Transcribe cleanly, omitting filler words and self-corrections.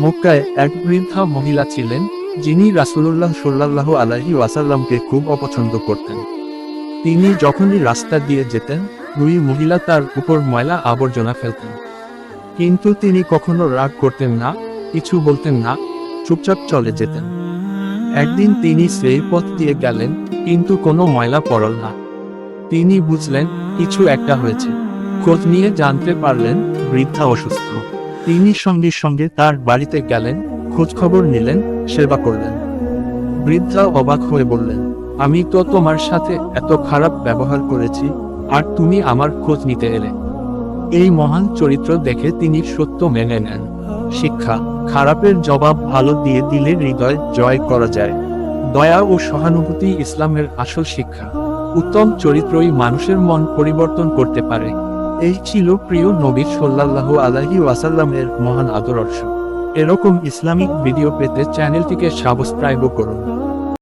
মক্কায় এক বৃদ্ধা মহিলা ছিলেন, যিনি রাসূলুল্লাহ সাল্লাল্লাহু আলাইহি ওয়াসাল্লামকে খুব অপছন্দ করতেন। তিনি যখনই রাস্তা দিয়ে যেতেন, ওই মহিলা তার উপর ময়লা আবর্জনা ফেলতেন। কিন্তু তিনি কখনো রাগ করতেন না, কিছু বলতেন না, চুপচাপ চলে যেতেন। একদিন তিনি সেই পথ দিয়ে গেলেন, কিন্তু কোনো ময়লা পড়ল না। তিনি বুঝলেন কিছু একটা হয়েছে। খোঁজ নিয়ে জানতে পারলেন বৃদ্ধা অসুস্থ। তিনি সঙ্গে সঙ্গে তার বাড়িতে গেলেন, খোঁজ খবর নিলেন, সেবা করলেন। বৃদ্ধা অবাক হয়ে বললেন, আমি তো তোমার সাথে এত খারাপ ব্যবহার করেছি, আর তুমি আমার খোঁজ নিতে এলে। এই মহান চরিত্র দেখে তিনি সত্য মেনে নেন। শিক্ষা: খারাপের জবাব ভালো দিয়ে দিলে হৃদয় জয় করা যায়। দয়া ও সহানুভূতি ইসলামের আসল শিক্ষা। উত্তম চরিত্রই মানুষের মন পরিবর্তন করতে পারে। এই ছিল প্রিয় নবী সাল্লাল্লাহু আলাইহি ওয়াসাল্লামের মহান আদর্শ। এরকম ইসলামিক ভিডিও পেতে চ্যানেলটিকে সাবস্ক্রাইব করুন।